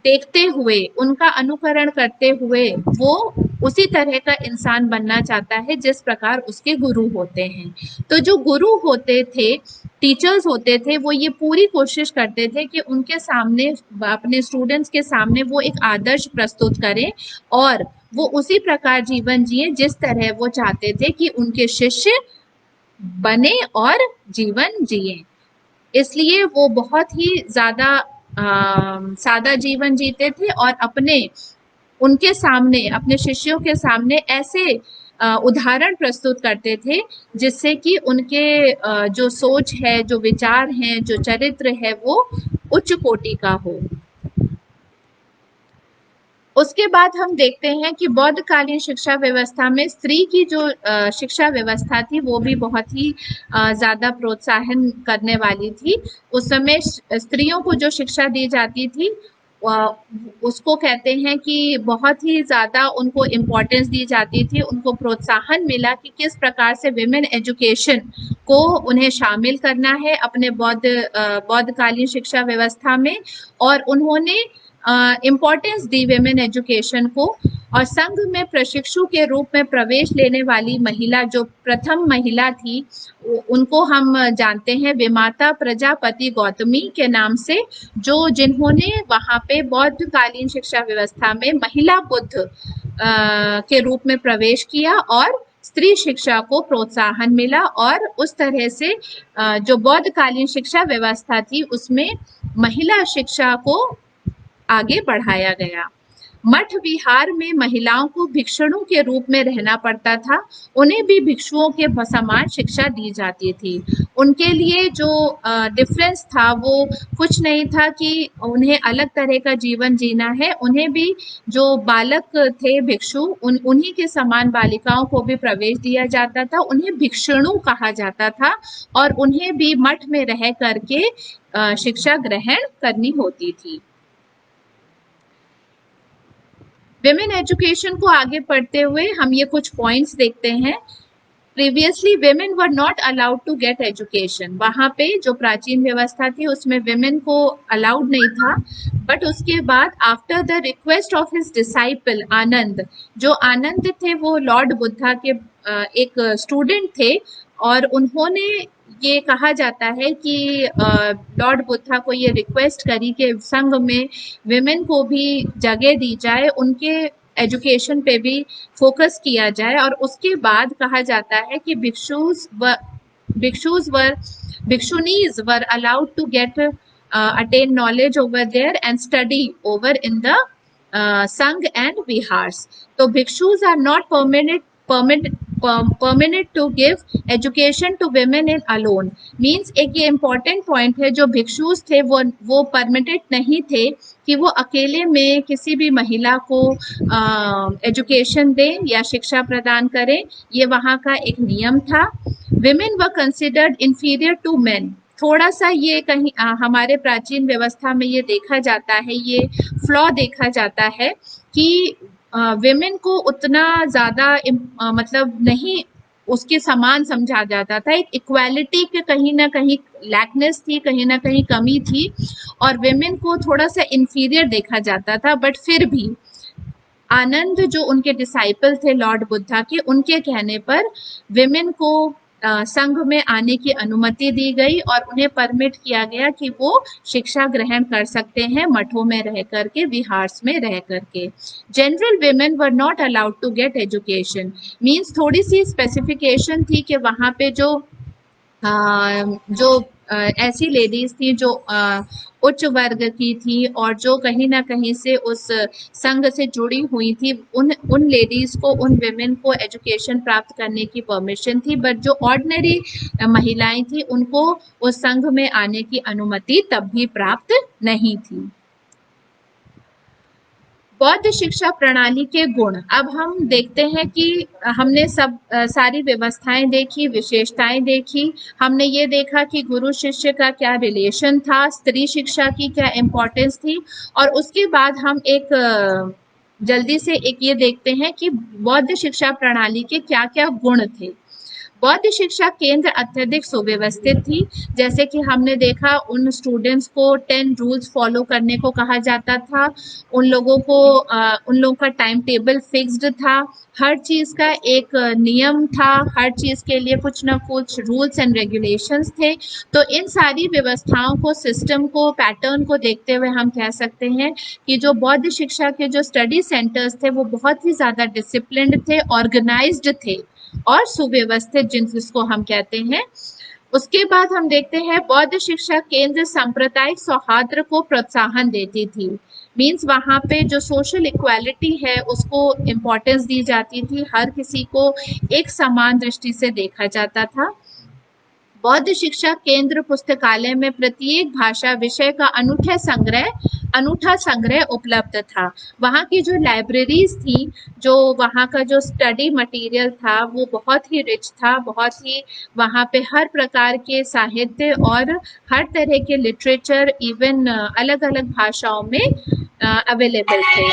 देखते हुए, उनका अनुकरण करते हुए वो उसी तरह का इंसान बनना चाहता है जिस प्रकार उसके गुरु होते हैं। तो जो गुरु होते थे, टीचर्स होते थे, वो ये पूरी कोशिश करते थे कि उनके सामने, अपने स्टूडेंट्स के सामने वो एक आदर्श प्रस्तुत करें और वो उसी प्रकार जीवन जिए जिस तरह वो चाहते थे कि उनके शिष्य बने और जीवन जिए। इसलिए वो बहुत ही ज्यादा सादा जीवन जीते थे और उनके सामने, अपने शिष्यों के सामने ऐसे उदाहरण प्रस्तुत करते थे जिससे कि उनके जो सोच है, जो विचार हैं, जो चरित्र है वो उच्च कोटि का हो। उसके बाद हम देखते हैं कि बौद्धकालीन शिक्षा व्यवस्था में स्त्री की जो शिक्षा व्यवस्था थी वो भी बहुत ही ज्यादा प्रोत्साहन करने वाली थी। उस समय स्त्रियों को जो शिक्षा दी जाती थी उसको कहते हैं कि बहुत ही ज्यादा उनको इम्पोर्टेंस दी जाती थी, उनको प्रोत्साहन मिला कि किस प्रकार से विमेन एजुकेशन को उन्हें शामिल करना है अपने बौद्धकालीन शिक्षा व्यवस्था में, और उन्होंने इम्पोर्टेंस दी विमेन एजुकेशन को। और संघ में प्रशिक्षु के रूप में प्रवेश लेने वाली महिला, जो प्रथम महिला थी, उनको हम जानते हैं विमाता प्रजापति गौतमी के नाम से, जिन्होंने वहां पे बौद्धकालीन शिक्षा व्यवस्था में महिला बुद्ध के रूप में प्रवेश किया और स्त्री शिक्षा को प्रोत्साहन मिला, और उस तरह से जो बौद्धकालीन शिक्षा व्यवस्था थी उसमें महिला शिक्षा को आगे बढ़ाया गया। मठ विहार में महिलाओं को भिक्षुणों के रूप में रहना पड़ता था, उन्हें भी भिक्षुओं के समान शिक्षा दी जाती थी। उनके लिए जो डिफरेंस था वो कुछ नहीं था कि उन्हें अलग तरह का जीवन जीना है, उन्हें भी जो बालक थे भिक्षु, उन्हीं के समान बालिकाओं को भी प्रवेश दिया जाता था, उन्हें भिक्षुणु कहा जाता था और उन्हें भी मठ में रह करके शिक्षा ग्रहण करनी होती थी। विमेन एजुकेशन को आगे पढ़ते हुए हम ये कुछ पॉइंट्स देखते हैं। Previously women were not allowed to get education, वहां पे जो प्राचीन व्यवस्था थी उसमें विमेन को अलाउड नहीं था, बट उसके बाद after the request of his disciple Anand, जो आनंद थे वो लॉर्ड बुद्धा के एक स्टूडेंट थे, और उन्होंने ये कहा जाता है कि लॉर्ड बुद्धा को ये रिक्वेस्ट करी कि संघ में विमेन को भी जगह दी जाए, उनके एजुकेशन पे भी फोकस किया जाए, और उसके बाद कहा जाता है कि भिक्षुनीज were allowed to get attain knowledge over there and study over in the sangh and vihars. So bhikshus are not permitted to give education to women in alone. Means एक ये important point है, जो भिक्षुस थे वो permitted नहीं थे कि वो अकेले में किसी भी महिला को एजुकेशन दें या शिक्षा प्रदान करें, ये वहाँ का एक नियम था। Women were considered inferior to men. थोड़ा सा ये कहीं हमारे प्राचीन व्यवस्था में ये देखा जाता है, ये फ्लॉ देखा जाता है कि विमेन को उतना ज़्यादा मतलब नहीं उसके समान समझा जाता था। एक इक्वालिटी के कहीं न कहीं लैकनेस थी, कहीं न कहीं कमी थी और विमेन को थोड़ा-सा इंफीरियर देखा जाता था। बट फिर भी आनंद जो उनके डिसाइपल थे लॉर्ड बुद्धा के, उनके कहने पर विमेन को संघ में आने की अनुमति दी गई और उन्हें परमिट किया गया कि वो शिक्षा ग्रहण कर सकते हैं मठों में रह करके, विहार्स में रह करके। General women were not allowed to get education, means थोड़ी सी स्पेसिफिकेशन थी कि वहाँ पे जो ऐसी लेडीज थी जो उच्च वर्ग की थी और जो कहीं ना कहीं से उस संघ से जुड़ी हुई थी, उन लेडीज को, उन विमेन को एजुकेशन प्राप्त करने की परमिशन थी। बट जो ऑर्डिनरी महिलाएं थी उनको उस संघ में आने की अनुमति तब भी प्राप्त नहीं थी। बौद्ध शिक्षा प्रणाली के गुण। अब हम देखते हैं कि हमने सब सारी व्यवस्थाएं देखी, विशेषताएं देखी, हमने ये देखा कि गुरु शिष्य का क्या रिलेशन था, स्त्री शिक्षा की क्या इम्पोर्टेंस थी, और उसके बाद हम एक जल्दी से एक ये देखते हैं कि बौद्ध शिक्षा प्रणाली के क्या क्या गुण थे। बौद्ध शिक्षा केंद्र अत्यधिक सुव्यवस्थित थी। जैसे कि हमने देखा, उन स्टूडेंट्स को 10 रूल्स फॉलो करने को कहा जाता था। उन लोगों का टाइम टेबल फिक्स्ड था। हर चीज़ का एक नियम था, हर चीज़ के लिए कुछ ना कुछ रूल्स एंड रेगुलेशंस थे। तो इन सारी व्यवस्थाओं को, सिस्टम को, पैटर्न को देखते हुए हम कह सकते हैं कि जो बौद्ध शिक्षा के जो स्टडी सेंटर्स थे वो बहुत ही ज़्यादा डिसिप्लिन्ड थे, ऑर्गेनाइज्ड थे और सुव्यवस्थित, जिसको हम कहते हैं। उसके बाद हम देखते हैं बौद्ध शिक्षा केंद्र सांप्रदायिक सौहार्द को प्रोत्साहन देती थी। मीन्स वहाँ पे जो सोशल इक्वालिटी है उसको इम्पोर्टेंस दी जाती थी, हर किसी को एक समान दृष्टि से देखा जाता था। बौद्ध शिक्षा केंद्र पुस्तकालय में प्रत्येक भाषा विषय का अनूठा संग्रह उपलब्ध था। वहाँ की जो लाइब्रेरीज थी, जो वहाँ का जो स्टडी मटेरियल था वो बहुत ही रिच था, बहुत ही वहाँ पे हर प्रकार के साहित्य और हर तरह के लिटरेचर, इवन अलग अलग भाषाओं में अवेलेबल थे।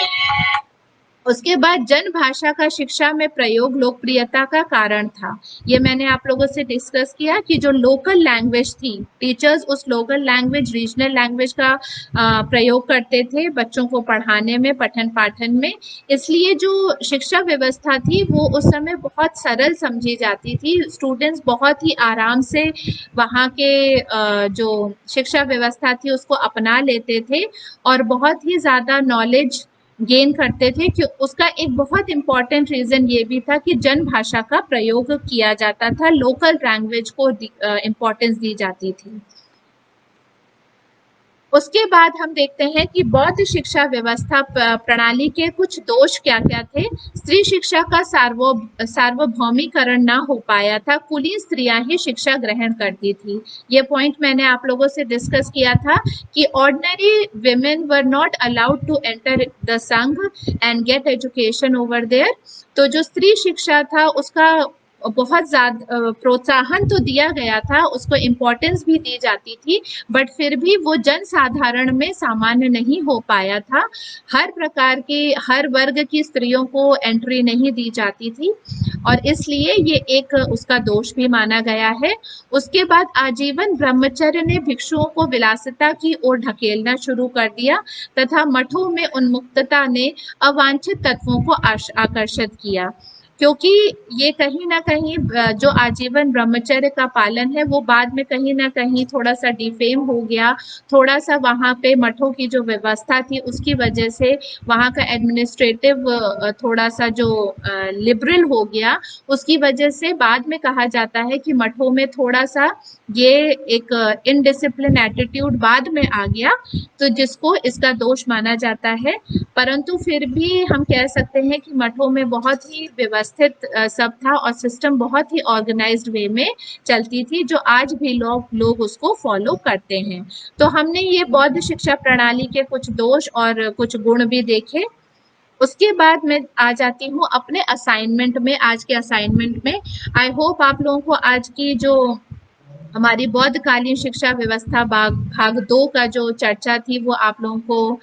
उसके बाद जन भाषा का शिक्षा में प्रयोग लोकप्रियता का कारण था। ये मैंने आप लोगों से डिस्कस किया कि जो लोकल लैंग्वेज थी, टीचर्स उस लोकल लैंग्वेज, रीजनल लैंग्वेज का प्रयोग करते थे बच्चों को पढ़ाने में, पठन पाठन में। इसलिए जो शिक्षा व्यवस्था थी वो उस समय बहुत सरल समझी जाती थी। स्टूडेंट्स बहुत ही आराम से वहाँ के जो शिक्षा व्यवस्था थी उसको अपना लेते थे और बहुत ही ज़्यादा नॉलेज गेन करते थे। कि उसका एक बहुत इम्पॉर्टेंट रीज़न ये भी था कि जन भाषा का प्रयोग किया जाता था, लोकल लैंग्वेज को इम्पोर्टेंस दी जाती थी। उसके बाद हम देखते हैं कि बौद्ध शिक्षा व्यवस्था प्रणाली के कुछ दोष क्या क्या थे। स्त्री शिक्षा का सार्वभौमिकरण ना हो पाया था, कुलीन स्त्रियां ही शिक्षा ग्रहण करती थी। ये पॉइंट मैंने आप लोगों से डिस्कस किया था कि ordinary women were not allowed to enter the Sangha and get education over there. तो जो स्त्री शिक्षा था उसका बहुत ज़्यादा प्रोत्साहन तो दिया गया था, उसको इम्पोर्टेंस भी दी जाती थी, बट फिर भी वो जन साधारण में सामान्य नहीं हो पाया था। हर प्रकार के, हर वर्ग की स्त्रियों को एंट्री नहीं दी जाती थी और इसलिए ये एक उसका दोष भी माना गया है। उसके बाद आजीवन ब्रह्मचर्य ने भिक्षुओं को विलासिता की ओर ढकेलना शुरू कर दिया तथा मठों में उन्मुक्तता ने अवांछित तत्वों को आकर्षित किया। क्योंकि ये कहीं ना कहीं जो आजीवन ब्रह्मचर्य का पालन है वो बाद में कहीं ना कहीं थोड़ा सा डिफेम हो गया, थोड़ा सा वहाँ पे मठों की जो व्यवस्था थी उसकी वजह से वहाँ का एडमिनिस्ट्रेटिव थोड़ा सा जो लिबरल हो गया, उसकी वजह से बाद में कहा जाता है कि मठों में थोड़ा सा ये एक इनडिसिप्लिन एटीट्यूड बाद में आ गया, तो जिसको इसका दोष माना जाता है। परंतु फिर भी हम कह सकते हैं कि मठों में बहुत ही व्यवस्थित सब था और सिस्टम बहुत ही ऑर्गेनाइज्ड वे में चलती थी, जो आज भी लोग उसको फॉलो करते हैं। तो हमने ये बौद्ध शिक्षा प्रणाली के कुछ दोष और कुछ गुण भी देखे। उसके बाद मैं आ जाती हूँ अपने असाइनमेंट में, आज के असाइनमेंट में। आई होप आप लोगों को आज की जो हमारी बौद्ध कालीन शिक्षा व्यवस्था भाग 2 का जो चर्चा थी वो आप लोगों को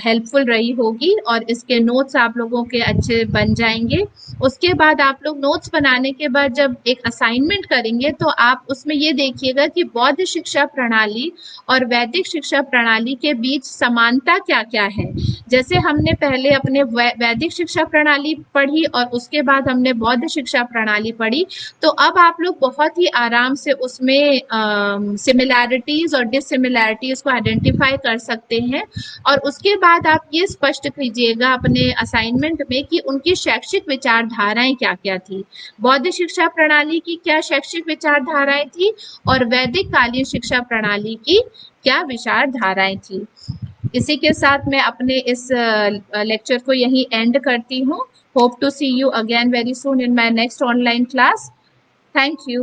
हेल्पफुल रही होगी और इसके नोट्स आप लोगों के अच्छे बन जाएंगे। उसके बाद आप लोग नोट्स बनाने के बाद जब एक असाइनमेंट करेंगे तो आप उसमें ये देखिएगा कि बौद्ध शिक्षा प्रणाली और वैदिक शिक्षा प्रणाली के बीच समानता क्या-क्या है। जैसे हमने पहले अपने वैदिक शिक्षा प्रणाली पढ़ी और उसके बाद हमने बौद्ध शिक्षा प्रणाली पढ़ी, तो अब आप लोग बहुत ही आराम से उसमें सिमिलैरिटीज और डिससिमिलैरिटीज को आइडेंटिफाई कर सकते हैं और उसके बाद आप ये स्पष्ट कीजिएगा अपने असाइनमेंट में कि उनकी शैक्षिक विचारधाराएं क्या-क्या थी। बौद्ध शिक्षा प्रणाली की क्या शैक्षिक विचारधाराएं थी और वैदिक कालीन शिक्षा प्रणाली की क्या विचारधाराएं थी। इसी के साथ मैं अपने इस लेक्चर को यहीं एंड करती हूँ। Hope to see you again very soon in my next online class. Thank you.